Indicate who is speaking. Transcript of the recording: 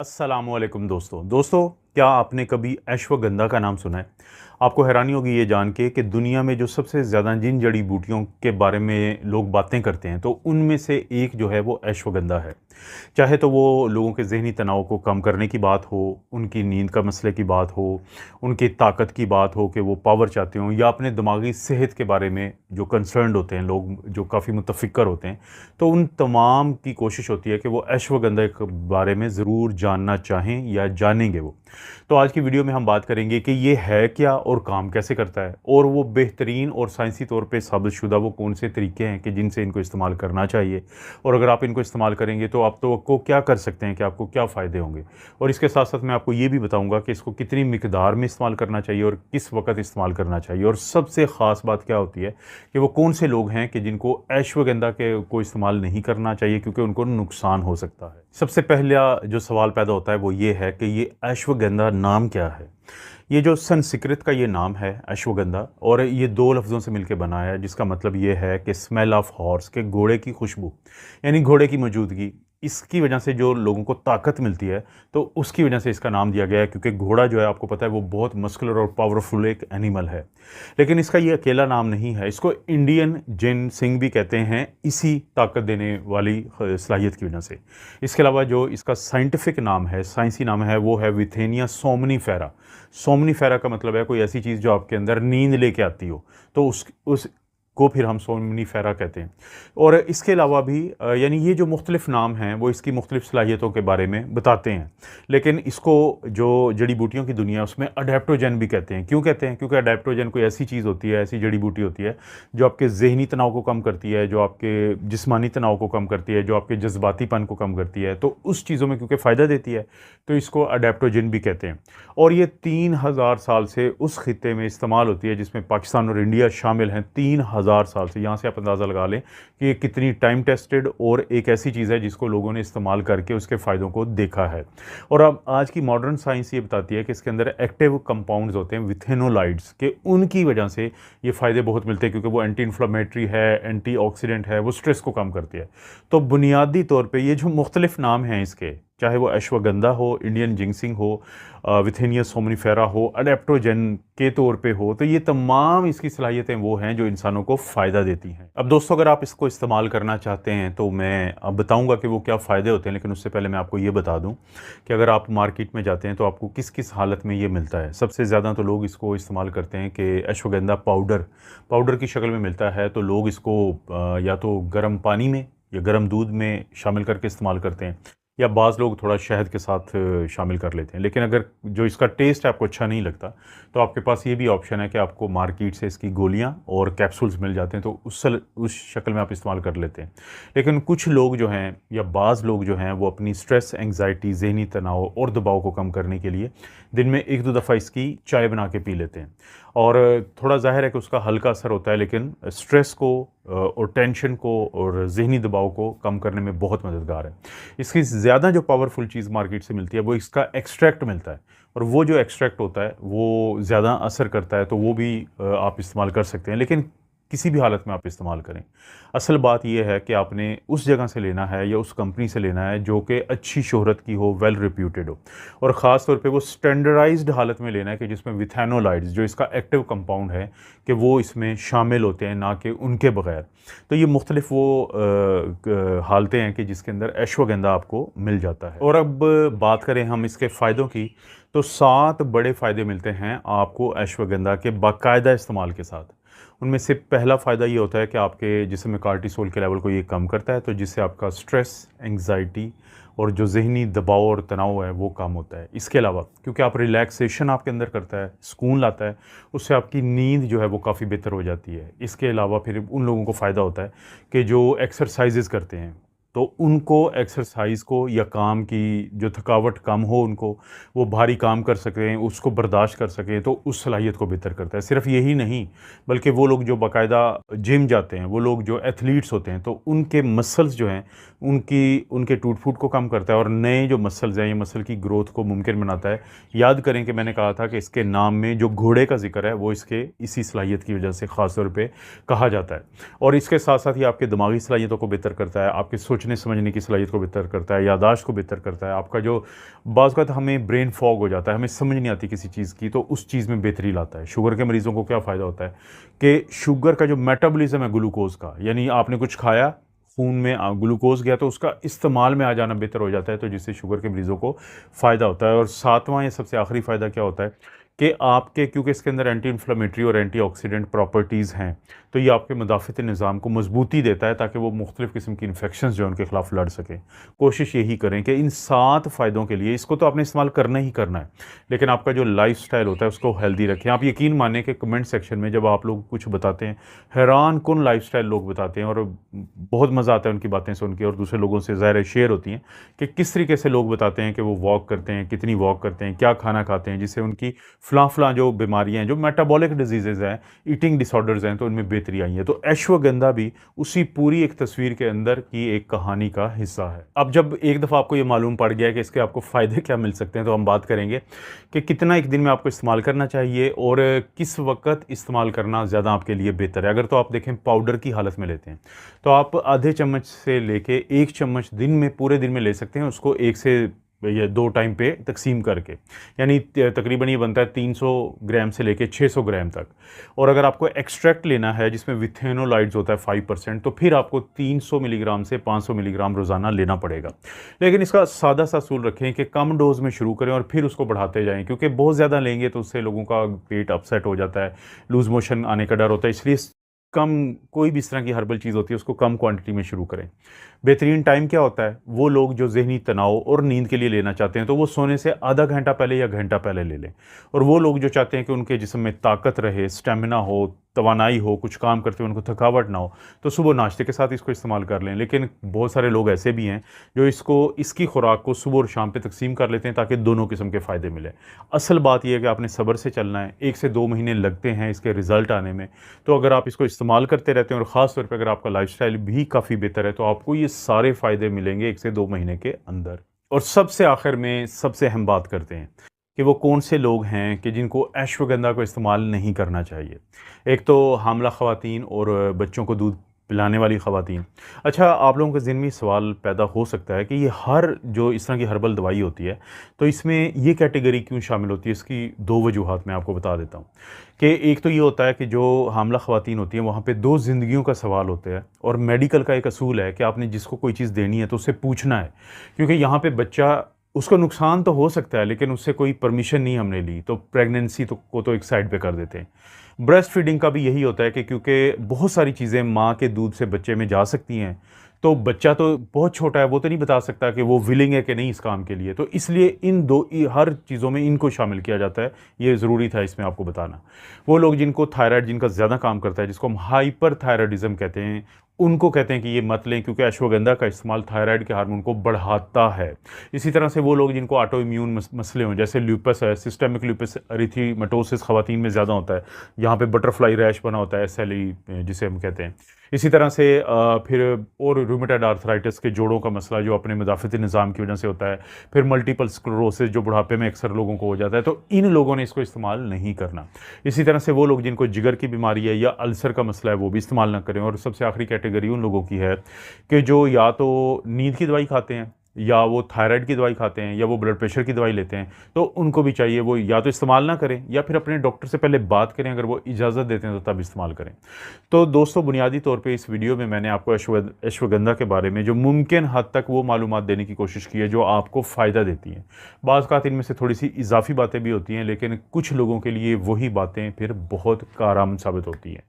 Speaker 1: अस्सलामुअलैकुम दोस्तों, क्या आपने कभी अश्वगंधा का नाम सुना है? आपको हैरानी होगी ये जान के कि दुनिया में जो सबसे ज़्यादा जिन जड़ी बूटियों के बारे में लोग बातें करते हैं तो उनमें से एक जो है वो अश्वगंधा है। चाहे तो वो लोगों के ज़हनी तनाव को कम करने की बात हो, उनकी नींद का मसले की बात हो, उनकी ताकत की बात हो कि वो पावर चाहते हों, या अपने दिमागी सेहत के बारे में जो कंसर्न्ड होते हैं लोग, जो काफ़ी मुतफ़िक्र होते हैं, तो उन तमाम की कोशिश होती है कि वो अश्वगंधा के बारे में ज़रूर जानना चाहें या जानेंगे वो। तो आज की वीडियो में हम बात करेंगे कि ये है क्या और काम कैसे करता है, और वो बेहतरीन और साइंसी तौर पे साबितशुदा वो कौन से तरीके हैं कि जिनसे इनको इस्तेमाल करना चाहिए, और अगर आप इनको इस्तेमाल करेंगे तो आप तो आपको क्या कर सकते हैं, कि आपको क्या फ़ायदे होंगे। और इसके साथ साथ मैं आपको ये भी बताऊंगा कि इसको कितनी मिकदार में इस्तेमाल करना चाहिए और किस वक्त इस्तेमाल करना चाहिए, और सबसे ख़ास बात क्या होती है कि वो कौन से लोग हैं कि जिनको अश्वगंधा के को इस्तेमाल नहीं करना चाहिए क्योंकि उनको नुकसान हो सकता है। सबसे पहला जो सवाल पैदा होता है वो ये है कि ये अश्वगंधा नाम क्या है। ये जो संस्कृत का ये नाम है अश्वगंधा, और ये दो लफ्ज़ों से मिलकर बना है, जिसका मतलब ये है कि स्मेल ऑफ हॉर्स, के घोड़े की खुशबू, यानी घोड़े की मौजूदगी। इसकी वजह से जो लोगों को ताकत मिलती है तो उसकी वजह से इसका नाम दिया गया है, क्योंकि घोड़ा जो है आपको पता है वो बहुत मस्कुलर और पावरफुल एक एनिमल है। लेकिन इसका ये अकेला नाम नहीं है, इसको इंडियन जिन सिंह भी कहते हैं, इसी ताकत देने वाली सलाहियत की वजह से। इसके अलावा जो इसका साइंटिफिक नाम है, साइंसी नाम है, वो है विथेनिया सोमनीफेरा। सोमनीफेरा का मतलब है कोई ऐसी चीज़ जो आपके अंदर नींद लेके आती हो, तो उस को फिर हम सोमनीफेरा कहते हैं। और इसके अलावा भी यानी ये जो मुख्तलिफ नाम हैं वो इसकी मुख्तलिफ सलाहियतों के बारे में बताते हैं। लेकिन इसको जो जड़ी बूटियों की दुनिया है उसमें अडेप्टोजन भी कहते हैं। क्यों कहते हैं? क्योंकि अडेप्टोजन कोई ऐसी चीज़ होती है, ऐसी जड़ी बूटी होती है जो आपके ज़हनी तनाव को कम करती है, जो आपके जिस्मानी तनाव को कम करती है, जो आपके जज्बातीपन को कम करती है। तो उस चीज़ों में क्योंकि फ़ायदा देती है तो इसको अडेप्टोजन भी कहते हैं। और ये 3000 साल से उस खित्ते में इस्तेमाल होती है जिसमें पाकिस्तान और इंडिया शामिल हैं। 3000 साल से, यहाँ से आप अंदाज़ा लगा लें कि ये कितनी टाइम टेस्टेड और एक ऐसी चीज़ है जिसको लोगों ने इस्तेमाल करके उसके फ़ायदों को देखा है। और अब आज की मॉडर्न साइंस ये बताती है कि इसके अंदर एक्टिव कंपाउंड्स होते हैं विथेनोलाइड्स के, उनकी वजह से ये फ़ायदे बहुत मिलते हैं, क्योंकि वो एंटी इन्फ्लेमेटरी है, एंटीऑक्सीडेंट है, वो स्ट्रेस को कम करती है। तो बुनियादी तौर पे ये जो मुख्तलिफ नाम हैं इसके, चाहे वो अश्वगंधा हो, इंडियन जिंक्सिंग हो, विथेनिया सोमनीफेरा हो, अडेप्टोजन के तौर पे हो, तो ये तमाम इसकी सलाहियतें वो हैं जो इंसानों को फ़ायदा देती हैं। अब दोस्तों, अगर आप इसको इस्तेमाल करना चाहते हैं तो मैं अब बताऊंगा कि वो क्या फ़ायदे होते हैं, लेकिन उससे पहले मैं आपको ये बता दूं कि अगर आप मार्केट में जाते हैं तो आपको किस किस हालत में ये मिलता है। सबसे ज़्यादा तो लोग इसको इस्तेमाल करते हैं कि अश्वगंधा पाउडर की शक्ल में मिलता है, तो लोग इसको या तो गर्म पानी में या गर्म दूध में शामिल करके इस्तेमाल करते हैं, या बाज़ लोग थोड़ा शहद के साथ शामिल कर लेते हैं। लेकिन अगर जो इसका टेस्ट आपको अच्छा नहीं लगता तो आपके पास ये भी ऑप्शन है कि आपको मार्केट से इसकी गोलियां और कैप्सूल्स मिल जाते हैं, तो उस शक्ल में आप इस्तेमाल कर लेते हैं। लेकिन कुछ लोग जो हैं, या बाज़ लोग जो हैं, वो अपनी स्ट्रेस, एंग्जाइटी, ज़हनी तनाव और दबाव को कम करने के लिए दिन में 1-2 दफ़ा इसकी चाय बना के पी लेते हैं। और थोड़ा ज़ाहिर है कि उसका हल्का असर होता है, लेकिन स्ट्रेस को और टेंशन को और ज़हनी दबाव को कम करने में बहुत मददगार है। इसकी ज़्यादा जो पावरफुल चीज़ मार्केट से मिलती है वो इसका एक्सट्रैक्ट मिलता है, और वो जो एक्सट्रैक्ट होता है वो ज़्यादा असर करता है, तो वो भी आप इस्तेमाल कर सकते हैं। लेकिन किसी भी हालत में आप इस्तेमाल करें, असल बात यह है कि आपने उस जगह से लेना है या उस कंपनी से लेना है जो कि अच्छी शोहरत की हो, वेल रिप्यूटेड हो, और ख़ास तौर पे वो स्टैंडर्डाइज्ड हालत में लेना है कि जिसमें विथेनोलाइड्स, जो इसका एक्टिव कंपाउंड है, कि वो इसमें शामिल होते हैं, ना कि उनके बगैर। तो ये मुख्तलिफ वो हालतें हैं कि जिसके अंदर अश्वगंधा आपको मिल जाता है। और अब बात करें हम इसके फ़ायदों की, तो 7 बड़े फ़ायदे मिलते हैं आपको अश्वगंधा के बाकायदा इस्तेमाल के साथ। उनमें से पहला फ़ायदा ये होता है कि आपके जिस्म में कार्टिसोल के लेवल को ये कम करता है, तो जिससे आपका स्ट्रेस, एंग्जाइटी और जो ज़हनी दबाव और तनाव है वो कम होता है। इसके अलावा क्योंकि आप रिलैक्सेशन आपके अंदर करता है, सुकून लाता है, उससे आपकी नींद जो है वो काफ़ी बेहतर हो जाती है। इसके अलावा फिर उन लोगों को फ़ायदा होता है कि जो एक्सरसाइजेज़ करते हैं, तो उनको एक्सरसाइज को या काम की जो थकावट कम हो, उनको वो भारी काम कर सकें, उसको बर्दाश्त कर सकें, तो उस सलाहियत को बेहतर करता है। सिर्फ यही नहीं, बल्कि वो लोग जो बाकायदा जिम जाते हैं, वो लोग जो एथलीट्स होते हैं, तो उनके मसल्स जो हैं उनके टूट फूट को कम करता है, और नए जो मसल्स हैं, ये मसल की ग्रोथ को मुमकिन बनाता है। याद करें कि मैंने कहा था कि इसके नाम में जो घोड़े का जिक्र है वो इसके इसी सलाहियत की वजह से ख़ास तौर पे कहा जाता है। और इसके साथ साथ ही आपके दिमागी सलाहियतों को बेहतर करता है, आपके सोचने समझने की सलाहियत को बेहतर करता है, याददाश्त को बेहतर करता है। आपका जो बाज़ औक़ात हमें ब्रेन फॉग हो जाता है, हमें समझ नहीं आती किसी चीज़ की, तो उस चीज़ में बेहतरी लाता है। शुगर के मरीज़ों को क्या फ़ायदा होता है कि शुगर का जो मेटाबॉलिज़्म है ग्लूकोज़ का, यानी आपने कुछ खाया, खून में ग्लूकोज़ गया तो उसका इस्तेमाल में आ जाना बेहतर हो जाता है, तो जिससे शुगर के मरीज़ों को फ़ायदा होता है। और सातवाँ या सबसे आखिरी फ़ायदा क्या होता है कि आपके, क्योंकि इसके अंदर एंटी इन्फ्लेमेटरी और एंटीऑक्सीडेंट प्रॉपर्टीज़ हैं, तो ये आपके मुदाफ़िती निज़ाम को मज़बूती देता है ताकि वो मुख्तलिफ़ किस्म की इन्फेक्शंस जो है उनके ख़िलाफ़ लड़ सकें। कोशिश यही करें कि इन 7 फ़ायदों के लिए इसको तो आपने इस्तेमाल करना ही करना है, लेकिन आपका जो लाइफ़स्टाइल होता है उसको हेल्दी रखें। आप यकीन मानें कि कमेंट सेक्शन में जब आप लोग कुछ बताते हैं, हैरानकुन लाइफ़स्टाइल लोग बताते हैं और बहुत मज़ा आता है उनकी बातें सुन के, और दूसरे लोगों से ज़ाहिर शेयर होती हैं कि किस तरीके से लोग बताते हैं कि वो वॉक करते हैं, कितनी वॉक करते हैं, क्या खाना खाते हैं, जिससे उनकी फ़लाँ जो बीमारियाँ हैं, जो मेटाबॉलिक डिजीज़ेज़ हैं, ईटिंग डिसऑर्डर्स हैं, तो उनमें बेहतरी आई है। तो अश्वगंधा भी उसी पूरी एक तस्वीर के अंदर की एक कहानी का हिस्सा है। अब जब एक दफ़ा आपको ये मालूम पड़ गया है कि इसके आपको फ़ायदे क्या मिल सकते हैं, तो हम बात करेंगे कि कितना एक दिन में आपको इस्तेमाल करना चाहिए और किस वक़्त इस्तेमाल करना ज़्यादा आपके लिए बेहतर है। अगर तो आप देखें पाउडर की हालत में लेते हैं, तो आप आधे चम्मच से लेके 1 चम्मच दिन में, पूरे दिन में ले सकते हैं। उसको 1 से या 2 टाइम पे तकसीम करके, यानी तकरीबन ये बनता है 300 ग्राम से लेके 600 ग्राम तक। और अगर आपको एक्सट्रैक्ट लेना है जिसमें विथेनोलाइड्स होता है 5%, तो फिर आपको 300 मिलीग्राम से 500 मिलीग्राम रोज़ाना लेना पड़ेगा। लेकिन इसका सादा सा असूल रखें कि कम डोज़ में शुरू करें और फिर उसको बढ़ाते जाएँ, क्योंकि बहुत ज़्यादा लेंगे तो उससे लोगों का पेट अपसेट हो जाता है, लूज़ मोशन आने का डर होता है। इसलिए कम, कोई भी इस तरह की हर्बल चीज़ होती है उसको कम क्वांटिटी में शुरू करें। बेहतरीन टाइम क्या होता है, वो लोग जो ज़हनी तनाव और नींद के लिए लेना चाहते हैं, तो वो सोने से आधा घंटा पहले या घंटा पहले ले लें। और वो लोग जो चाहते हैं कि उनके जिस्म में ताकत रहे, स्टेमिना हो, तवानाई हो, कुछ काम करते हुए उनको थकावट ना हो, तो सुबह नाश्ते के साथ इसको इस्तेमाल कर लें। लेकिन बहुत सारे लोग ऐसे भी हैं जो इसकी खुराक को सुबह और शाम पे तकसीम कर लेते हैं ताकि दोनों किस्म के फ़ायदे मिलें। असल बात यह है कि आपने सब्र से चलना है। 1 से 2 महीने लगते हैं इसके रिज़ल्ट आने में। तो अगर आप इसको इस्तेमाल करते रहते हैं और ख़ास तौर पे अगर आपका लाइफ़स्टाइल भी काफ़ी बेहतर है, तो आपको ये सारे फ़ायदे मिलेंगे 1 से 2 महीने के अंदर। और सबसे आखिर में सबसे अहम बात करते हैं कि वो कौन से लोग हैं कि जिनको अश्वगंधा को इस्तेमाल नहीं करना चाहिए। एक तो हामला ख़वातीन और बच्चों को दूध पिलाने वाली ख़वातीन। अच्छा, आप लोगों के ज़हन में सवाल पैदा हो सकता है कि ये हर जो इस तरह की हर्बल दवाई होती है, तो इसमें ये कैटेगरी क्यों शामिल होती है? इसकी 2 वजूहात मैं आपको बता देता हूँ कि एक तो ये होता है कि जो हामला ख़वातीन होती हैं वहाँ पे 2 ज़िंदगियों का सवाल होता है, और मेडिकल का एक असूल है कि आपने जिसको कोई चीज़ देनी है तो उससे पूछना है, क्योंकि यहाँ पे बच्चा, उसको नुकसान तो हो सकता है लेकिन उससे कोई परमिशन नहीं हमने ली, तो प्रेगनेंसी को तो एक साइड पे कर देते हैं। ब्रेस्ट फीडिंग का भी यही होता है कि क्योंकि बहुत सारी चीज़ें माँ के दूध से बच्चे में जा सकती हैं, तो बच्चा तो बहुत छोटा है, वो तो नहीं बता सकता कि वो विलिंग है कि नहीं इस काम के लिए, तो इसलिए हर चीज़ों में इनको शामिल किया जाता है। ये ज़रूरी था इसमें आपको बताना। वो लोग जिनको थायराइड, जिनका ज़्यादा काम करता है, जिसको हम हाइपर थायराइडिज़म कहते हैं, उनको कहते हैं कि ये मत लें, क्योंकि अश्वगंधा का इस्तेमाल थायराइड के हार्मोन को बढ़ाता है। इसी तरह से वो लोग जिनको ऑटो इम्यून मसले हों, जैसे ल्यूपस है, सिस्टेमिक ल्यूपस एरिथेमेटोसिस ख़वातीन में ज़्यादा होता है, यहाँ पे बटरफ्लाई रैश बना होता है, SLE जिसे हम कहते हैं। इसी तरह से फिर और रूमेटॉइड आर्थराइटिस के जोड़ों का मसला जो अपने मुदाफ़िती निज़ाम की वजह से होता है, फिर मल्टीपल स्क्लेरोसिस जो बुढ़ापे में अक्सर लोगों को हो जाता है, तो इन लोगों ने इसको इस्तेमाल नहीं करना। इसी तरह से वो लोग जिनको जिगर की बीमारी है या अल्सर का मसला है, वो भी इस्तेमाल ना करें। और सबसे आखिरी कैटेगरी उन लोगों की है कि जो या तो नींद की दवाई खाते हैं, या वो थायराइड की दवाई खाते हैं, या वो ब्लड प्रेशर की दवाई लेते हैं, तो उनको भी चाहिए वो या तो इस्तेमाल ना करें या फिर अपने डॉक्टर से पहले बात करें, अगर वो इजाज़त देते हैं तो तब इस्तेमाल करें। तो दोस्तों, बुनियादी तौर पे इस वीडियो में मैंने आपको अश्वगंधा के बारे में जो मुमकिन हद तक वो मालूमात देने की कोशिश की है जो आपको फ़ायदा देती हैं। बाज़ औक़ात इनमें से थोड़ी सी इजाफी बातें भी होती हैं, लेकिन कुछ लोगों के लिए वही बातें फिर बहुत कारआमद साबित होती हैं।